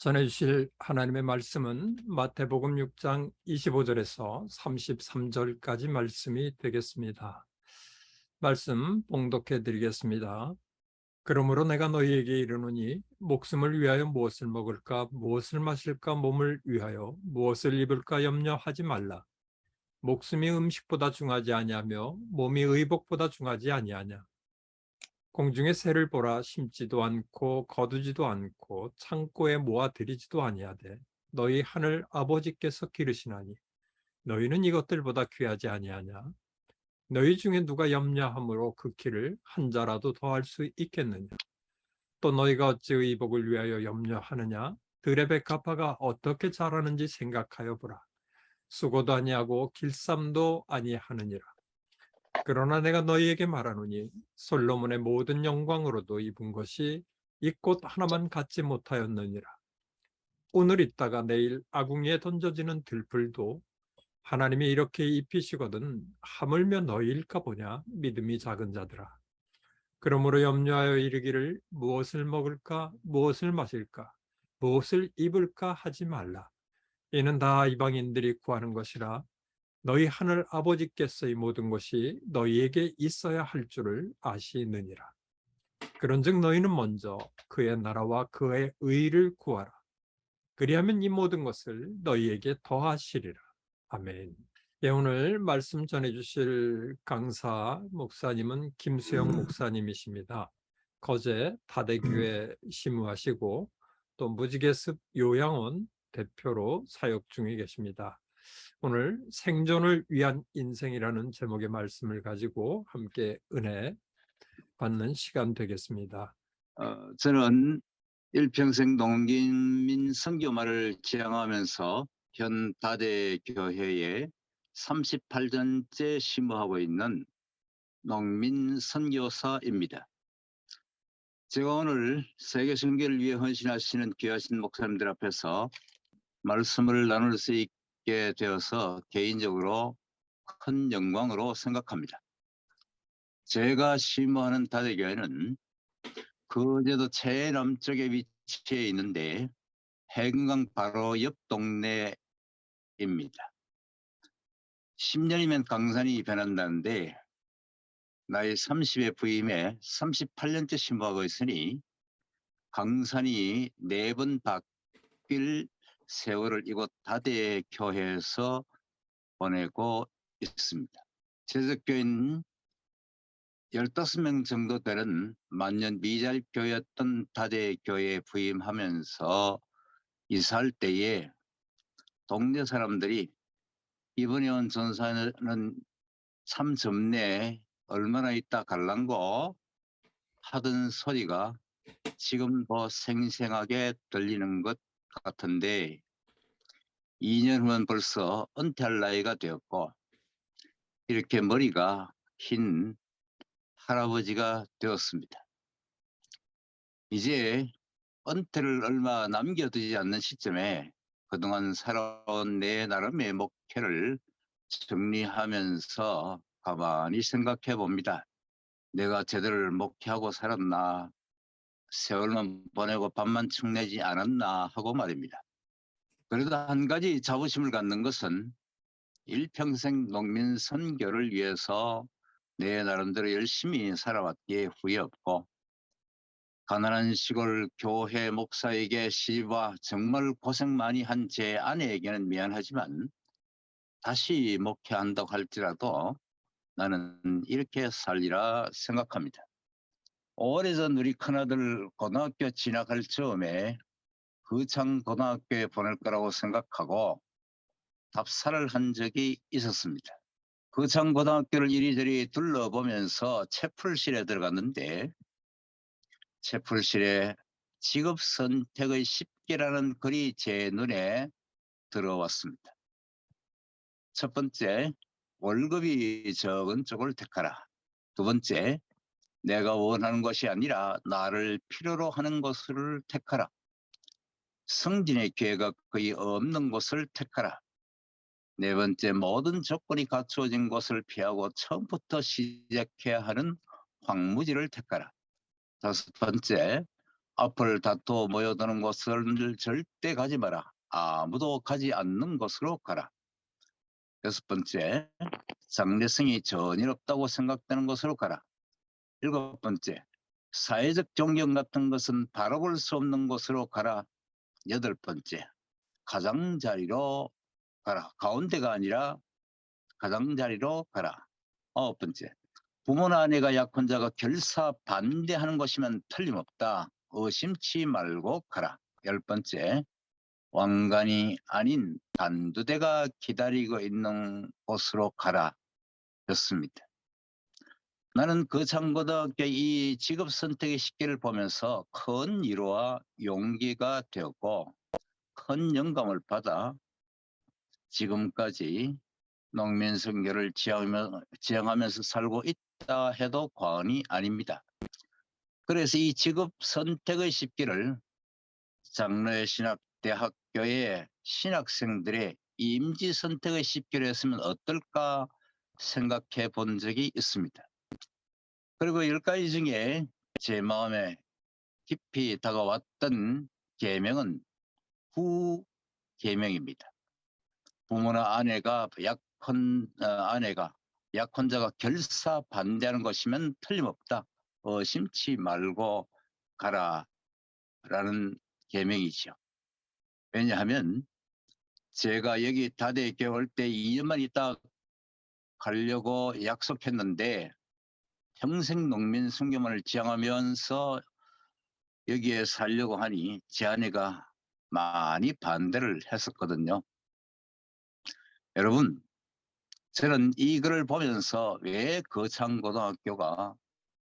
전해주실 하나님의 말씀은 마태복음 6장 25절에서 33절까지 말씀이 되겠습니다. 말씀 봉독해 드리겠습니다. 그러므로 내가 너희에게 이르노니 목숨을 위하여 무엇을 먹을까 무엇을 마실까 몸을 위하여 무엇을 입을까 염려하지 말라. 목숨이 음식보다 중하지 아니하며 몸이 의복보다 중하지 아니하냐. 공중의 새를 보라. 심지도 않고 거두지도 않고 창고에 모아 들이지도 아니하되 너희 하늘 아버지께서 기르시나니 너희는 이것들보다 귀하지 아니하냐. 너희 중에 누가 염려함으로 그 키를 한 자라도 더할 수 있겠느냐. 또 너희가 어찌 의복을 위하여 염려하느냐. 들의 백합화가 어떻게 자라는지 생각하여 보라. 수고도 아니하고 길쌈도 아니하느니라. 그러나 내가 너희에게 말하노니 솔로몬의 모든 영광으로도 입은 것이 이 꽃 하나만 갖지 못하였느니라. 오늘 있다가 내일 아궁이에 던져지는 들풀도 하나님이 이렇게 입히시거든 하물며 너희일까 보냐. 믿음이 작은 자들아. 그러므로 염려하여 이르기를 무엇을 먹을까 무엇을 마실까 무엇을 입을까 하지 말라. 이는 다 이방인들이 구하는 것이라. 너희 하늘 아버지께서의 모든 것이 너희에게 있어야 할 줄을 아시느니라. 그런즉 너희는 먼저 그의 나라와 그의 의를 구하라. 그리하면 이 모든 것을 너희에게 더하시리라. 아멘. 예, 오늘 말씀 전해주실 강사 목사님은 김수영 목사님이십니다. 거제 다대교회 심우하시고 또 무지개습 요양원 대표로 사역 중에 계십니다. 오늘 생존을 위한 인생이라는 제목의 말씀을 가지고 함께 은혜 받는 시간 되겠습니다. 저는 일평생 농민 선교마를 지향하면서 현 다대교회에 38년째 심우하고 있는 농민 선교사입니다. 제가 오늘 세계 선교를 위해 헌신하시는 귀하신 목사님들 앞에서 말씀을 나눌 수 있게 되어서 개인적으로 큰 영광으로 생각합니다. 제가 심우하는 다대교회는 거제도 최남쪽에 위치해 있는데 해금강 바로 옆 동네입니다. 10년이면 강산이 변한다는데 나이 30에 부임해 38년째 심부하고 있으니 강산이 4번 바뀔 세월을 이곳 다대교회에서 보내고 있습니다. 제적교인 15명 정도 되는 만년 미자립교회였던 다대교회에 부임하면서 이사할 때에 동네 사람들이 이번에 온 전사는 참 젊네, 얼마나 있다 갈란고 하던 소리가 지금 더 생생하게 들리는 것 같은데 2년 후면 벌써 은퇴할 나이가 되었고 이렇게 머리가 흰 할아버지가 되었습니다. 이제 은퇴를 얼마 남겨두지 않는 시점에 그동안 살아온 내 나름의 목표를 정리하면서 가만히 생각해 봅니다. 내가 제대로 목표하고 살았나, 세월만 보내고 밥만 축내지 않았나 하고 말입니다. 그래도 한 가지 자부심을 갖는 것은 일평생 농민 선교를 위해서 내 나름대로 열심히 살아왔기에 후회 없고 가난한 시골 교회 목사에게 시집와 정말 고생 많이 한 제 아내에게는 미안하지만 다시 목회한다고 할지라도 나는 이렇게 살리라 생각합니다. 오래전 우리 큰아들 고등학교 진학할 즈음에 거창 고등학교에 보낼 거라고 생각하고 답사를 한 적이 있었습니다. 거창 고등학교를 이리저리 둘러보면서 채플실에 들어갔는데 채플실에 직업 선택의 10개라는 글이 제 눈에 들어왔습니다. 첫 번째, 월급이 적은 쪽을 택하라. 두 번째, 내가 원하는 것이 아니라 나를 필요로 하는 것을 택하라. 승진의 기회가 거의 없는 곳을 택하라. 네 번째, 모든 조건이 갖추어진 곳을 피하고 처음부터 시작해야 하는 황무지를 택하라. 다섯 번째, 앞을 다투어 모여드는 곳을 절대 가지 마라. 아무도 가지 않는 곳으로 가라. 6번째, 장래성이 전혀 없다고 생각되는 곳으로 가라. 7번째, 사회적 존경 같은 것은 바라볼 수 없는 곳으로 가라. 8번째, 가장자리로 가라. 가운데가 아니라 가장자리로 가라. 9번째, 부모나 아내가 약혼자가 결사 반대하는 것이면 틀림없다. 의심치 말고 가라. 10번째, 왕관이 아닌 단두대가 기다리고 있는 곳으로 가라. 였습니다. 나는 그 창고등학교 이 직업 선택의 시기를 보면서 큰 위로와 용기가 되었고 큰 영감을 받아 지금까지 농민 선교를 지향하면서 살고 있다 해도 과언이 아닙니다. 그래서 이 직업 선택의 시기를 장로의 신학대학교의 신학생들의 임지 선택의 시기로 했으면 어떨까 생각해 본 적이 있습니다. 그리고 10가지 중에 제 마음에 깊이 다가왔던 계명은 후계명입니다. 부모나 아내가 약혼자가 결사 반대하는 것이면 틀림없다. 의심치 말고 가라라는 계명이죠. 왜냐하면 제가 여기 다대학교 올 때 2년만 있다 가려고 약속했는데 평생 농민 순교만을 지향하면서 여기에 살려고 하니 제 아내가 많이 반대를 했었거든요. 여러분, 저는 이 글을 보면서 왜 거창고등학교가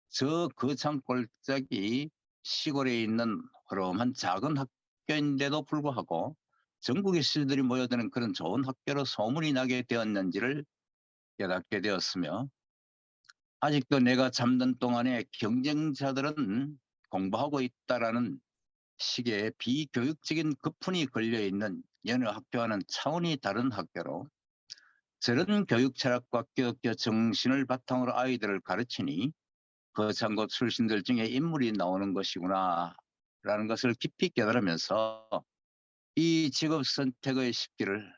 저 거창골짜기 시골에 있는 허름한 작은 학교인데도 불구하고 전국의 시들이 모여드는 그런 좋은 학교로 소문이 나게 되었는지를 깨닫게 되었으며 아직도 내가 잠든 동안에 경쟁자들은 공부하고 있다라는 식의 비교육적인 거푼이 걸려있는 여느 학교와는 차원이 다른 학교로 저런 교육 철학과 기독교 정신을 바탕으로 아이들을 가르치니 거창고 출신들 중에 인물이 나오는 것이구나 라는 것을 깊이 깨달으면서 이 직업 선택의 시기를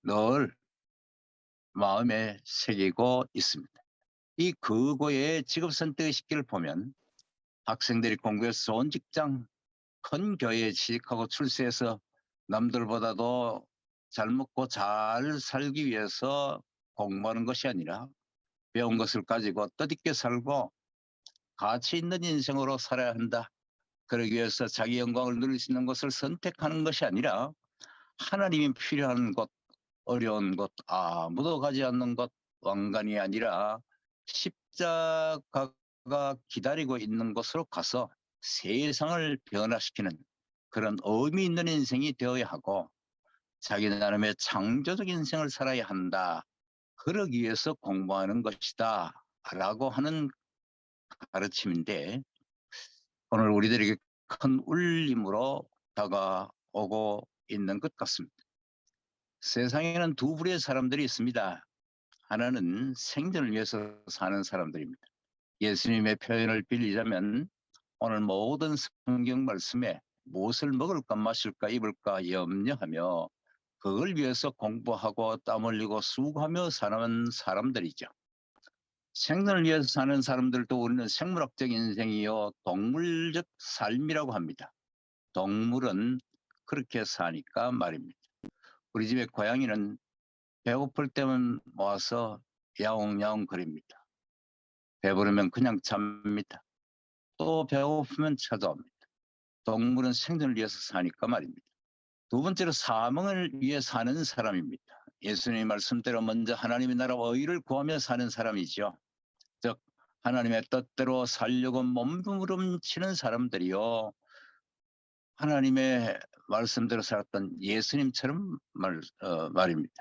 늘 마음에 새기고 있습니다. 이 그고의 직업 선택의 시기를 보면 학생들이 공부해서 좋은 직장, 큰 교회에 취직하고 출세해서 남들보다도 잘 먹고 잘 살기 위해서 공부하는 것이 아니라 배운 것을 가지고 뜻있게 살고 가치 있는 인생으로 살아야 한다. 그러기 위해서 자기 영광을 누릴 수 있는 것을 선택하는 것이 아니라 하나님이 필요한 곳, 어려운 곳, 아무도 가지 않는 곳, 왕관이 아니라 십자가가 기다리고 있는 곳으로 가서 세상을 변화시키는 그런 의미 있는 인생이 되어야 하고 자기 나름의 창조적 인생을 살아야 한다. 그러기 위해서 공부하는 것이다. 라고 하는 가르침인데 오늘 우리들에게 큰 울림으로 다가오고 있는 것 같습니다. 세상에는 두 부류의 사람들이 있습니다. 하나는 생존을 위해서 사는 사람들입니다. 예수님의 표현을 빌리자면 오늘 모든 성경 말씀에 무엇을 먹을까 마실까 입을까 염려하며 그걸 위해서 공부하고 땀 흘리고 수고하며 사는 사람들이죠. 생존을 위해서 사는 사람들도 우리는 생물학적 인생이요 동물적 삶이라고 합니다. 동물은 그렇게 사니까 말입니다. 우리 집에 고양이는 배고플 때만 모아서 야옹야옹 거립니다. 배부르면 그냥 잡니다. 또 배고프면 찾아옵니다. 동물은 생존을 위해서 사니까 말입니다. 두 번째로 사명을 위해 사는 사람입니다. 예수님의 말씀대로 먼저 하나님의 나라와 의를 구하며 사는 사람이죠. 즉 하나님의 뜻대로 살려고 몸부림치는 사람들이요. 하나님의 말씀대로 살았던 예수님처럼 말입니다.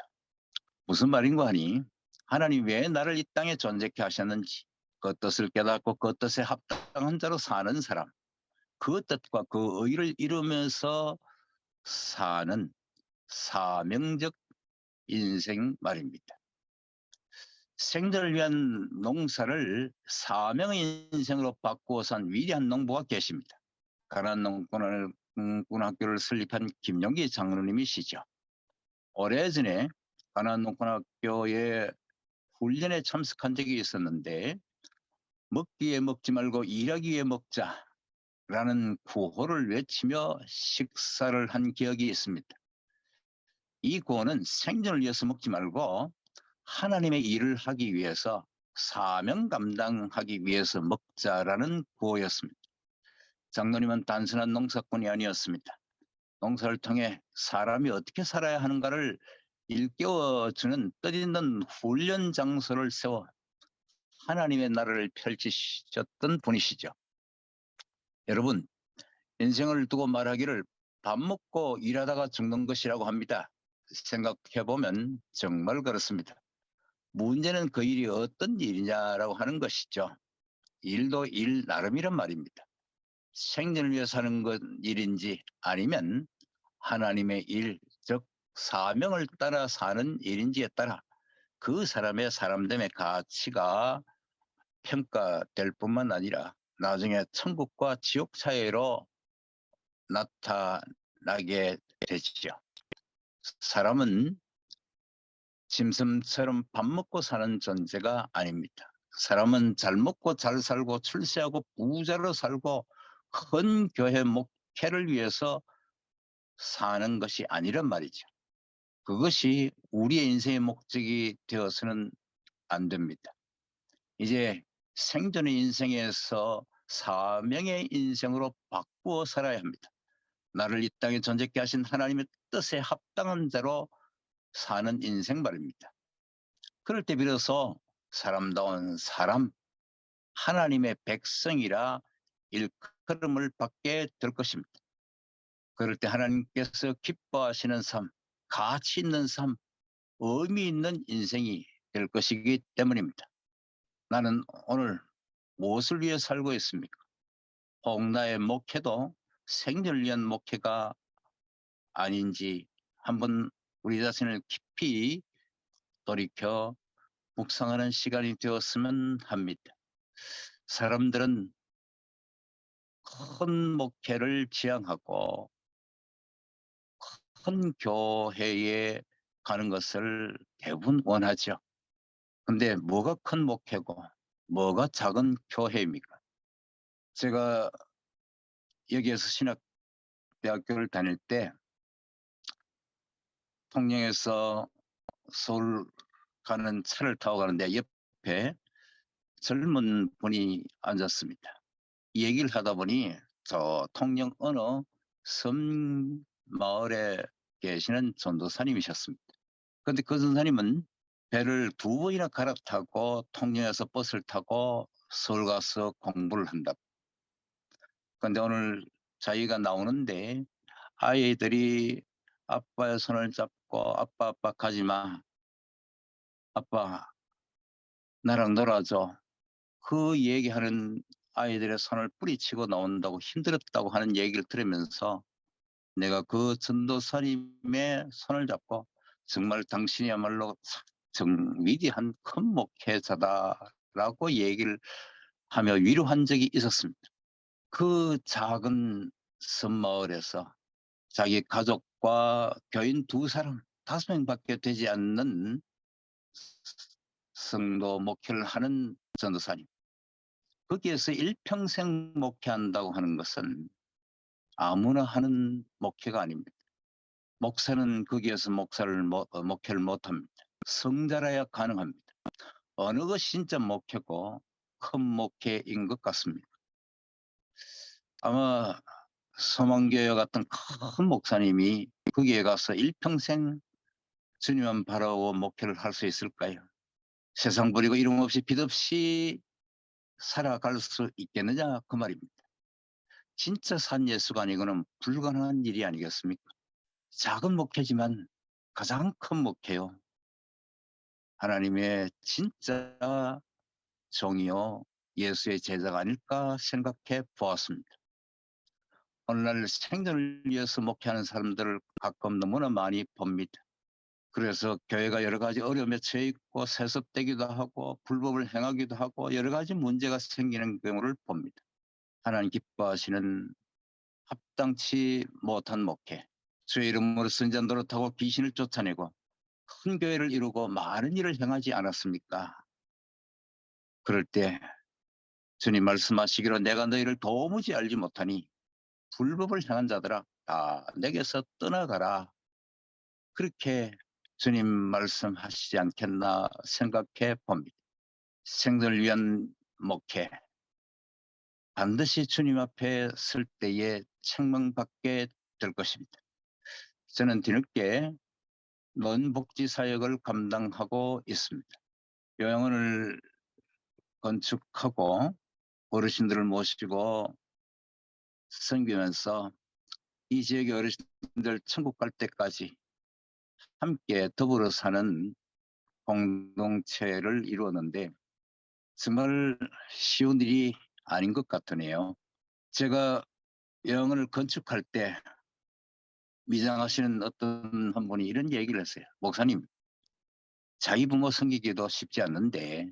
무슨 말인가 하니 하나님 왜 나를 이 땅에 존재케 하셨는지 그 뜻을 깨닫고 그 뜻에 합당한 자로 사는 사람 그 뜻과 그 의를 이루면서 사는 사명적 인생 말입니다. 생존을 위한 농사를 사명의 인생으로 바꾸어 산 위대한 농부가 계십니다. 가난 농촌을 학교를 설립한 김용기 장로님이시죠. 오래전에 가난 농촌학교에 훈련에 참석한 적이 있었는데 먹기에 먹지 말고 일하기 위해 먹자라는 구호를 외치며 식사를 한 기억이 있습니다. 이 구호는 생존을 위해서 먹지 말고 하나님의 일을 하기 위해서 사명 감당하기 위해서 먹자라는 구호였습니다. 장로님은 단순한 농사꾼이 아니었습니다. 농사를 통해 사람이 어떻게 살아야 하는가를 일깨워주는 뜻있는 훈련 장소를 세워 하나님의 나라를 펼치셨던 분이시죠. 여러분, 인생을 두고 말하기를 밥 먹고 일하다가 죽는 것이라고 합니다. 생각해보면 정말 그렇습니다. 문제는 그 일이 어떤 일이냐라고 하는 것이죠. 일도 일 나름이란 말입니다. 생존을 위해 사는 것 일인지 아니면 하나님의 일, 즉 사명을 따라 사는 일인지에 따라 그 사람의 사람됨의 가치가 평가될 뿐만 아니라 나중에 천국과 지옥 사이로 나타나게 되지요. 사람은 짐승처럼 밥 먹고 사는 존재가 아닙니다. 사람은 잘 먹고 잘 살고 출세하고 부자로 살고 큰 교회 목회를 위해서 사는 것이 아니란 말이죠. 그것이 우리의 인생의 목적이 되어서는 안 됩니다. 이제 생존의 인생에서 사명의 인생으로 바꾸어 살아야 합니다. 나를 이 땅에 존재케 하신 하나님의 뜻에 합당한 자로 사는 인생 말입니다. 그럴 때 비로소 사람다운 사람, 하나님의 백성이라 일컬음을 받게 될 것입니다. 그럴 때 하나님께서 기뻐하시는 삶, 가치 있는 삶, 의미 있는 인생이 될 것이기 때문입니다. 나는 오늘 무엇을 위해 살고 있습니까? 혹 나의 목회도 생존을 위한 목회가 아닌지 한번 우리 자신을 깊이 돌이켜 묵상하는 시간이 되었으면 합니다. 사람들은 큰 목회를 지향하고 큰 교회에 가는 것을 대부분 원하죠. 근데 뭐가 큰 목회고 뭐가 작은 교회입니까? 제가 여기에서 신학대학교를 다닐 때 통영에서 서울 가는 차를 타고 가는데 옆에 젊은 분이 앉았습니다. 이 얘기를 하다 보니 저 통영 어느 섬 마을에 계시는 전도사님이셨습니다. 그런데 그 전도사님은 배를 2번이나 갈아타고 통영에서 버스를 타고 서울 가서 공부를 한다. 그런데 오늘 자기가 나오는데 아이들이 아빠의 손을 잡고 아빠 가지 마. 아빠 나랑 놀아줘. 그 얘기하는 아이들의 손을 뿌리치고 나온다고 힘들었다고 하는 얘기를 들으면서 내가 그 전도사님의 손을 잡고 정말 당신이야말로 위대한 큰 목회자다라고 얘기를 하며 위로한 적이 있었습니다. 그 작은 섬마을에서 자기 가족과 교인 2사람, 5명밖에 되지 않는 성도 목회를 하는 전도사님. 거기에서 일평생 목회한다고 하는 것은 아무나 하는 목회가 아닙니다. 목사는 거기에서 목회를 못합니다. 성자라야 가능합니다. 어느 것이 진짜 목회고 큰 목회인 것 같습니다. 아마 소망교회 같은 큰 목사님이 거기에 가서 일평생 주님만 바라고 목회를 할 수 있을까요? 세상 버리고 이름 없이 빚 없이 살아갈 수 있겠느냐 그 말입니다. 진짜 산 예수가 아니고는 불가능한 일이 아니겠습니까? 작은 목회지만 가장 큰 목회요. 하나님의 진짜 종이요 예수의 제자가 아닐까 생각해 보았습니다. 오늘날 생존을 위해서 목회하는 사람들을 가끔 너무나 많이 봅니다. 그래서 교회가 여러 가지 어려움에 처해 있고 세습되기도 하고 불법을 행하기도 하고 여러 가지 문제가 생기는 경우를 봅니다. 하나님 기뻐하시는 합당치 못한 목회, 주의 이름으로 선전 노릇하고 귀신을 쫓아내고 큰 교회를 이루고 많은 일을 행하지 않았습니까? 그럴 때 주님 말씀하시기로 내가 너희를 도무지 알지 못하니 불법을 행한 자들아 다 내게서 떠나가라. 그렇게 주님 말씀하시지 않겠나 생각해 봅니다. 생존을 위한 목회, 반드시 주님 앞에 설 때에 책망받게 될 것입니다. 저는 뒤늦게 노인복지 사역을 감당하고 있습니다. 요양원을 건축하고 어르신들을 모시고 섬기면서 이 지역의 어르신들 천국 갈 때까지 함께 더불어 사는 공동체를 이루었는데 정말 쉬운 일이 아닌 것 같으네요. 제가 요양원을 건축할 때 미장하시는 어떤 한 분이 이런 얘기를 했어요. 목사님, 자기 부모 섬기기도 쉽지 않는데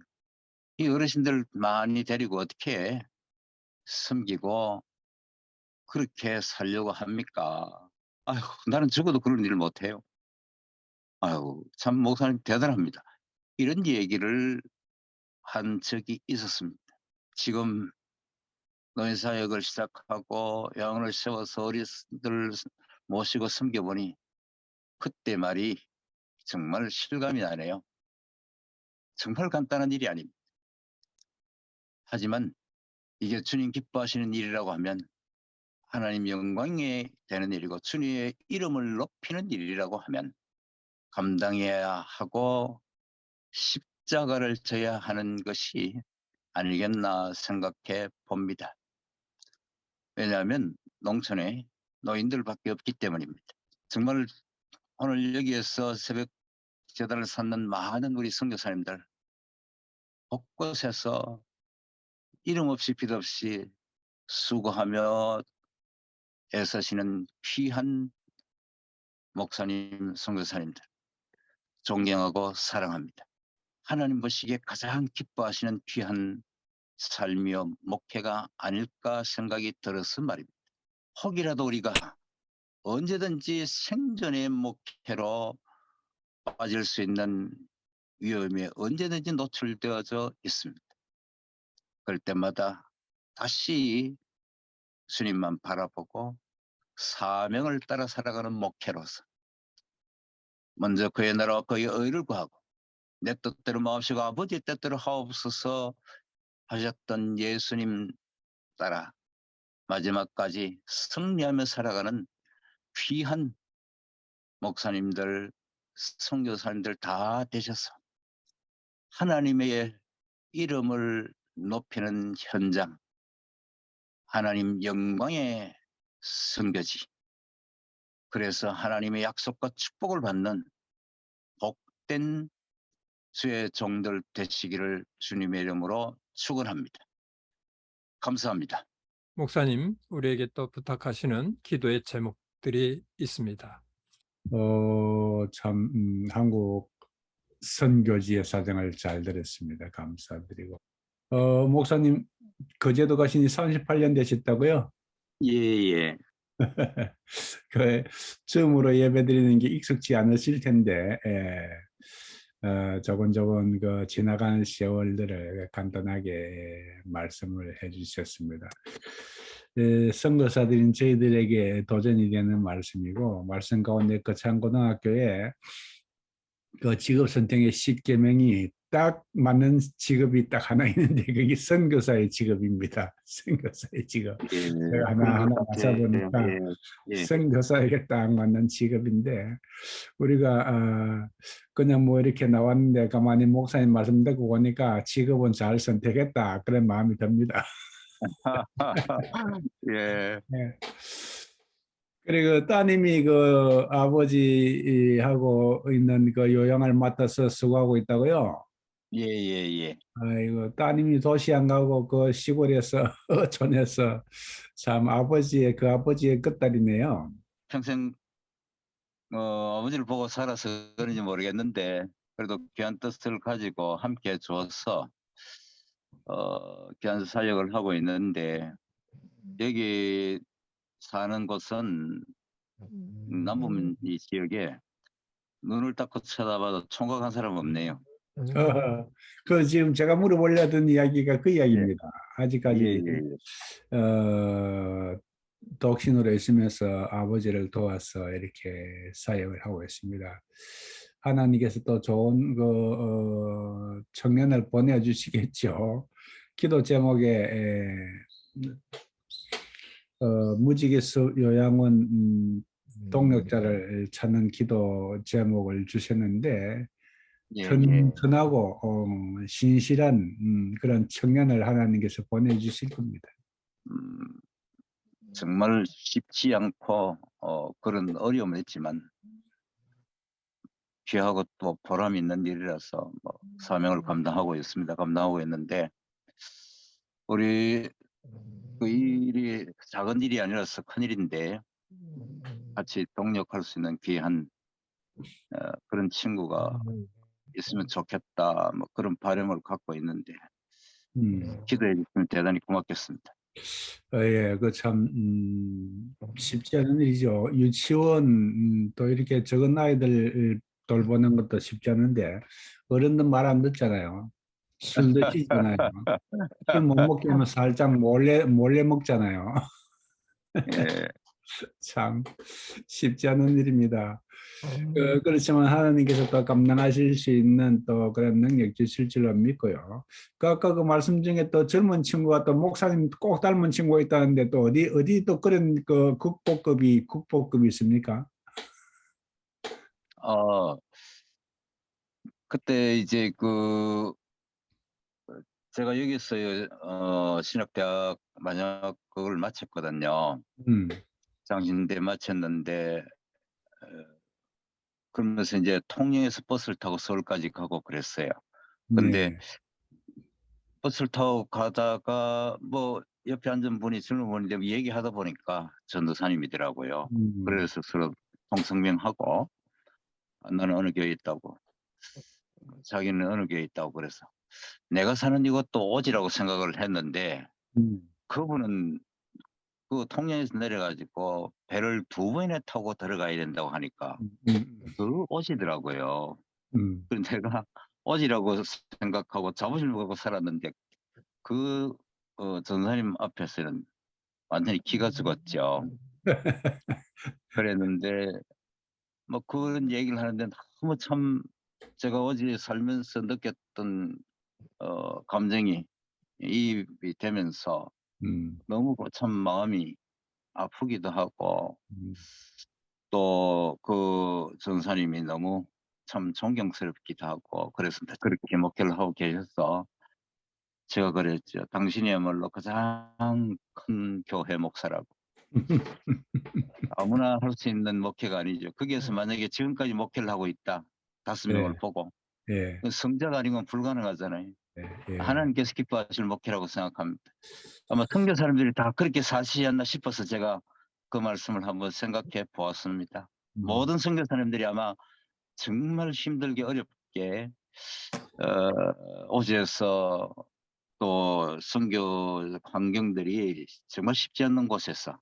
이 어르신들 많이 데리고 어떻게 섬기고 그렇게 살려고 합니까? 아휴, 나는 적어도 그런 일을 못해요. 아유, 참 목사님 대단합니다. 이런 얘기를 한 적이 있었습니다. 지금 노인사역을 시작하고 요양원을 세워서 어르신들 모시고 섬겨보니 그때 말이 정말 실감이 나네요. 정말 간단한 일이 아닙니다. 하지만 이게 주님 기뻐하시는 일이라고 하면 하나님 영광이 되는 일이고 주님의 이름을 높이는 일이라고 하면 감당해야 하고 십자가를 져야 하는 것이 아니겠나 생각해 봅니다. 왜냐하면 농촌에 노인들밖에 없기 때문입니다. 정말 오늘 여기에서 새벽 제단을 쌓는 많은 우리 선교사님들 곳곳에서 이름 없이 빛 없이 수고하며 애쓰시는 귀한 목사님, 선교사님들 존경하고 사랑합니다. 하나님 보시기에 가장 기뻐하시는 귀한 삶이요 목회가 아닐까 생각이 들어서 말입니다. 혹이라도 우리가 언제든지 생존의 목회로 빠질 수 있는 위험에 언제든지 노출되어져 있습니다. 그럴 때마다 다시 주님만 바라보고 사명을 따라 살아가는 목회로서 먼저 그의 나라와 그의 의를 구하고 내 뜻대로 마옵시고 아버지의 뜻대로 하옵소서 하셨던 예수님 따라 마지막까지 승리하며 살아가는 귀한 목사님들, 선교사님들 다 되셔서 하나님의 이름을 높이는 현장, 하나님 영광의 선교지, 그래서 하나님의 약속과 축복을 받는 복된 주의 종들 되시기를 주님의 이름으로 축원합니다. 감사합니다. 목사님, 우리에게 또 부탁하시는 기도의 제목들이 있습니다. 참, 한국 선교지의 사정을 잘 들었습니다. 감사드리고. 목사님, 거제도 가신 지 38년 되셨다고요? 예. 그, 처음으로 예배 드리는 게 익숙지 않으실 텐데, 조곤조곤 그 지나가는 세월들을 간단하게 말씀을 해주셨습니다. 선교사들인 저희들에게 도전이 되는 말씀이고, 말씀 가운데 거창고등학교에 그 직업 선택의 10계명이 딱 맞는 직업이 딱 하나 있는데 그게 선교사의 직업입니다. 선교사의 직업. 예. 제가 하나하나 맞아보니까 선교사에게 딱 맞는 직업인데 우리가 그냥 뭐 이렇게 나왔는데 가만히 목사님 말씀 듣고 보니까 직업은 잘 선택했다 그런 마음이 듭니다. 예. 네. 그리고 따님이 그 아버지하고 있는 그 요양을 맡아서 수고하고 있다고요. 예. 아이고 따님이 도시 안 가고 그 시골에서 촌에서 참 그 아버지의 끝딸이네요. 평생 아버지를 보고 살아서 그런지 모르겠는데 그래도 귀한 뜻을 가지고 함께 주어서 귀한 사역을 하고 있는데 여기 사는 곳은 남부민 이 지역에 눈을 닦고 쳐다봐도 총각 한 사람 없네요. 그 지금 제가 물어보려던 이야기가 그 예, 이야기입니다. 예, 아직까지 예. 독신으로 있으면서 아버지를 도와서 이렇게 사역을 하고 있습니다. 하나님께서 또 좋은 청년을 보내주시겠죠. 기도 제목에 무지개숲 요양원 동력자를 찾는 기도 제목을 주셨는데 예, 예. 튼튼하고 신실한 그런 청년을 하나님께서 보내주실 겁니다. 정말 쉽지 않고 그런 어려움을 했지만 귀하고 또 보람 있는 일이라서 뭐 사명을 감당하고 있는데 우리 그 일이 작은 일이 아니라서 큰 일인데 같이 동력할 수 있는 귀한 그런 친구가 있으면 좋겠다 뭐 그런 바람을 갖고 있는데 기도해 주시면 대단히 고맙겠습니다. 예, 그 참 쉽지 않은 일이죠. 유치원 또 이렇게 적은 아이들 돌보는 것도 쉽지 않은데 어른들 말 안 듣잖아요. 술 드시잖아요. 술 못 먹게 하면 살짝 몰래 먹잖아요. 예, 참 쉽지 않은 일입니다. 그렇지만 하나님께서 또 감당하실 수 있는 또 그런 능력 주실 줄로 믿고요. 그 아까 그 말씀 중에 또 젊은 친구가 또 목사님 꼭 닮은 친구가 있다는데 또 어디 또 그런 그 국보급이 있습니까? 어 그때 이제 그 제가 여기서 신학대학 만약 그걸 마쳤거든요. 음, 장신대 마쳤는데 그러면서 이제 통영에서 버스를 타고 서울까지 가고 그랬어요. 근데 네. 버스를 타고 가다가 뭐 옆에 앉은 분이 젊은 분인데 얘기하다 보니까 전도사님이더라고요. 음, 그래서 서로 통성명하고 나는 어느 교회에 있다고 자기는 어느 교회에 있다고 그래서 내가 사는 이곳도 오지라고 생각을 했는데 음, 그분은 그 통영에서 내려가지고 배를 2번이나 타고 들어가야 된다고 하니까 음, 그 오지더라고요. 음. 그래서 내가 오지라고 생각하고 자부심을 갖고 살았는데 그 전사님 앞에서는 완전히 기가 죽었죠. 그랬는데 뭐 그런 얘기를 하는데 너무 참 제가 어제 살면서 느꼈던 감정이 이입이 되면서 음, 너무 참 마음이 아프기도 하고 음, 또 그 전사님이 너무 참 존경스럽기도 하고 그랬습니다. 그렇게 목회를 하고 계셔서 제가 그랬죠. 당신이야말로 가장 큰 교회 목사라고. 아무나 할 수 있는 목회가 아니죠. 거기에서 만약에 지금까지 목회를 하고 있다. 5명을 예, 보고 예, 그 성자가 아니면 불가능하잖아요. 예, 예. 하나님께서 기뻐하실 목회라고 생각합니다. 아마 성교 사람들이 다 그렇게 사시지 않나 싶어서 제가 그 말씀을 한번 생각해 보았습니다. 음, 모든 선교 사람들이 아마 정말 힘들게 어렵게 오지에서 또 선교 환경들이 정말 쉽지 않는 곳에서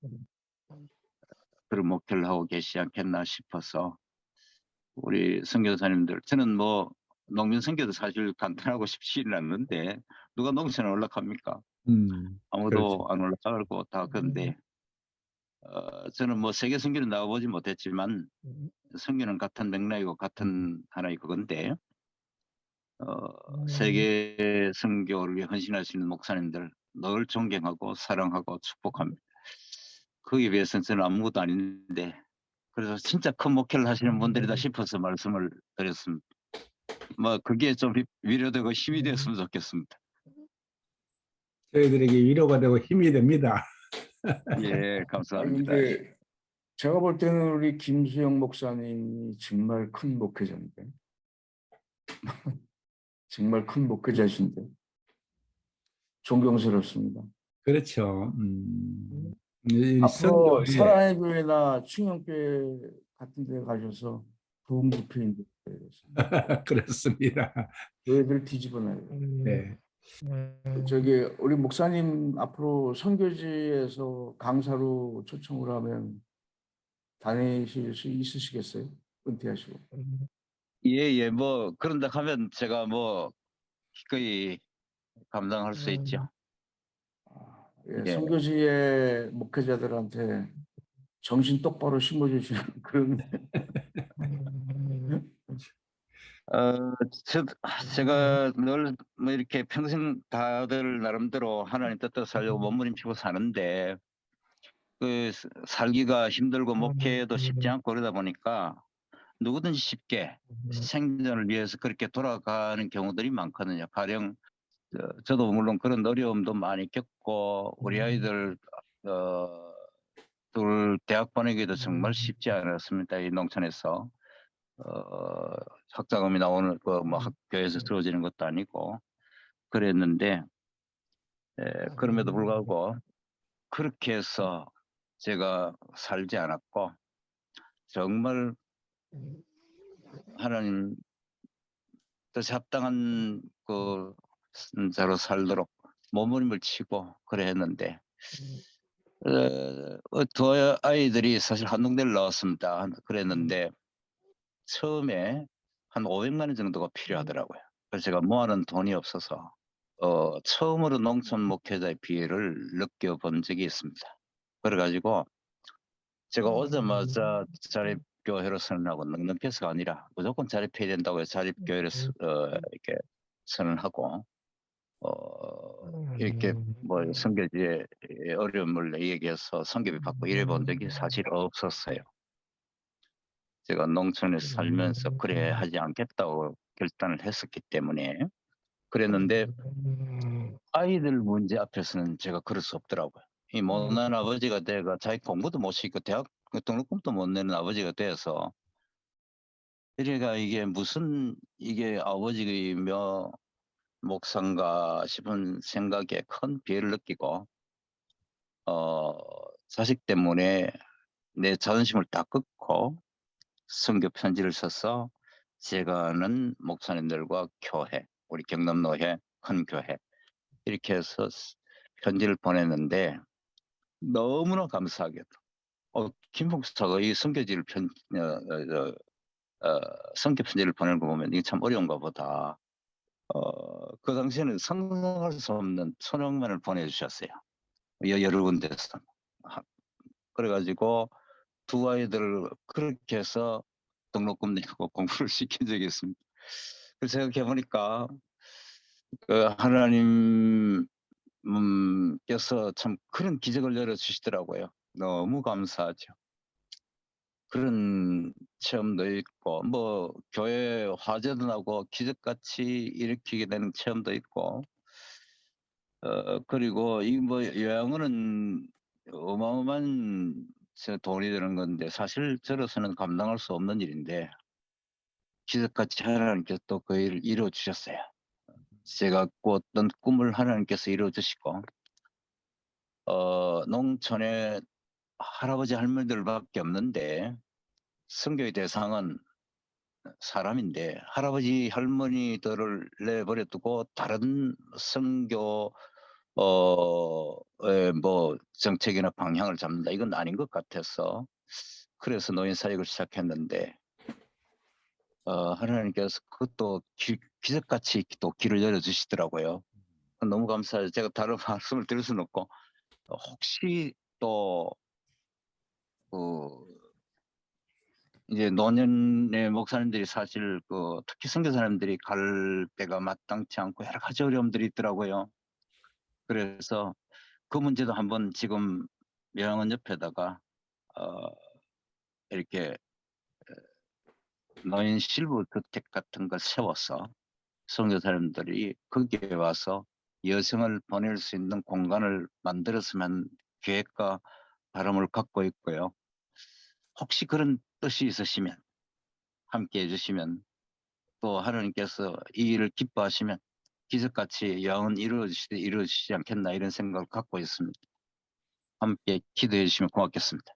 그런 목표를 하고 계시지 않겠나 싶어서 우리 선교사님들 저는 뭐 농민 선교도 사실 간단하고 쉽지는 않는데 누가 농촌에 올라갑니까? 그렇죠. 아무도 안 올라가고 다 그런데 저는 뭐 세계 선교는 나가보지 못했지만 선교는 같은 맥락이고 같은 하나의 그건데 세계 선교를 위해 헌신하시는 목사님들 늘 존경하고 사랑하고 축복합니다. 거기에 비해서는 저는 아무것도 아닌데 그래서 진짜 큰 목회를 하시는 분들이다 싶어서 말씀을 드렸습니다. 뭐 그게 좀 위로되고 힘이 됐으면 좋겠습니다. 저희들에게 위로가 되고 힘이 됩니다. 예, 아니 감사합니다. 근데 제가 볼 때는 우리 김수영 목사님이 정말 큰 목회자인데 정말 큰 목회자신데 존경스럽습니다. 그렇죠. 이 앞으로 선교에 사랑의 교회나 충영교회 같은 데 가셔서 부흥 집회인데 그렇습니다. 교회들 뒤집어놔요. 네. 저기 우리 목사님 앞으로 선교지에서 강사로 초청을 하면 다니실 수 있으시겠어요? 은퇴하시고. 예, 뭐 그런다 하면 제가 뭐 기꺼이 감당할 수 있죠. 예, 예. 선교지의 목회자들한테 정신 똑바로 심어주시는 그런 어, 저, 제가 늘 뭐 이렇게 평생 다들 나름대로 하나님 뜻대로 살려고 몸부림치고 사는데 살기가 힘들고 목회도 쉽지 않고 그러다 보니까 누구든지 쉽게 생존을 위해서 그렇게 돌아가는 경우들이 많거든요. 가령 저도 물론 그런 어려움도 많이 겪고 우리 아이들 둘 대학 보내기도 정말 쉽지 않았습니다. 이 농촌에서 학자금이 나오는 뭐 학교에서 들어지는 것도 아니고 그랬는데 그럼에도 불구하고 그렇게 해서 제가 살지 않았고 정말 하나님 뜻에 합당한 그 자로 살도록 몸부림을 치고 그래 했는데 두 아이들이 사실 한동대를 나왔습니다. 그랬는데 처음에 한 500만 원 정도가 필요하더라고요. 그래서 제가 모아놓은 돈이 없어서 처음으로 농촌 목회자의 비애를 느껴본 적이 있습니다. 그래가지고 제가 오자마자 자립교회로 선언하고 넉넉해서가 아니라 무조건 자립해야 된다고 해서 자립교회를 이렇게 선언하고 이렇게 뭐 선교지의 어려움을 얘기해서 선교비 받고 이래 본 적이 사실 없었어요. 제가 농촌에서 살면서 그래 하지 않겠다고 결단을 했었기 때문에 그랬는데 아이들 문제 앞에서는 제가 그럴 수 없더라고요. 이 못난 아버지가 돼가 자기 공부도 못 시키고 대학 등록금도 못 내는 아버지가 돼서 그러니까 이게 무슨 이게 아버지이며 목상가 싶은 생각에 큰 비애를 느끼고 자식 때문에 내 자존심을 딱 끊고 선교 편지를 써서 제가 아는 목사님들과 교회, 우리 경남노회 큰 교회 이렇게 해서 편지를 보냈는데 너무나 감사하게도 김 목사가 이 선교 편지를 보내는 거 보면 이게 참 어려운가 보다. 그 당시에는 상상할 수 없는 천억만을 보내주셨어요. 여러 군데서. 그래가지고 두 아이들을 그렇게 해서 등록금 내고 공부를 시킨 적이 있습니다. 그래서 생각해보니까 하나님께서 참 그런 기적을 열어주시더라고요. 너무 감사하죠. 그런 체험도 있고 뭐 교회 화재도 나고 기적같이 일으키게 되는 체험도 있고 그리고 이 뭐 요양원은 어마어마한 돈이 드는 건데 사실 저로서는 감당할 수 없는 일인데 기적같이 하나님께서 또 그 일을 이루어 주셨어요. 제가 꿨던 꿈을 하나님께서 이루어 주시고 농촌에 할아버지 할머니들밖에 없는데 선교의 대상은 사람인데 할아버지 할머니들을 내버려 두고 다른 선교 뭐 정책이나 방향을 잡는다 이건 아닌 것 같아서 그래서 노인 사역을 시작했는데 하나님께서 그것도 기적같이 또 길을 열어주시더라고요. 너무 감사해요. 제가 다른 말씀을 드릴 수는 없고 혹시 또 이제 노년의 목사님들이 사실 특히 선교사님들이 갈 때가 마땅치 않고 여러 가지 어려움들이 있더라고요. 그래서 그 문제도 한번 지금 요양원 옆에다가 이렇게 노인 실버 주택 같은 걸 세워서 선교사님들이 거기에 와서 여성을 보낼 수 있는 공간을 만들었으면 계획과 바람을 갖고 있고요. 혹시 그런 뜻이 있으시면 함께 해주시면 또 하나님께서 이 일을 기뻐하시면 기적같이 영은 이루어지지 않겠나 이런 생각을 갖고 있습니다. 함께 기도해 주시면 고맙겠습니다.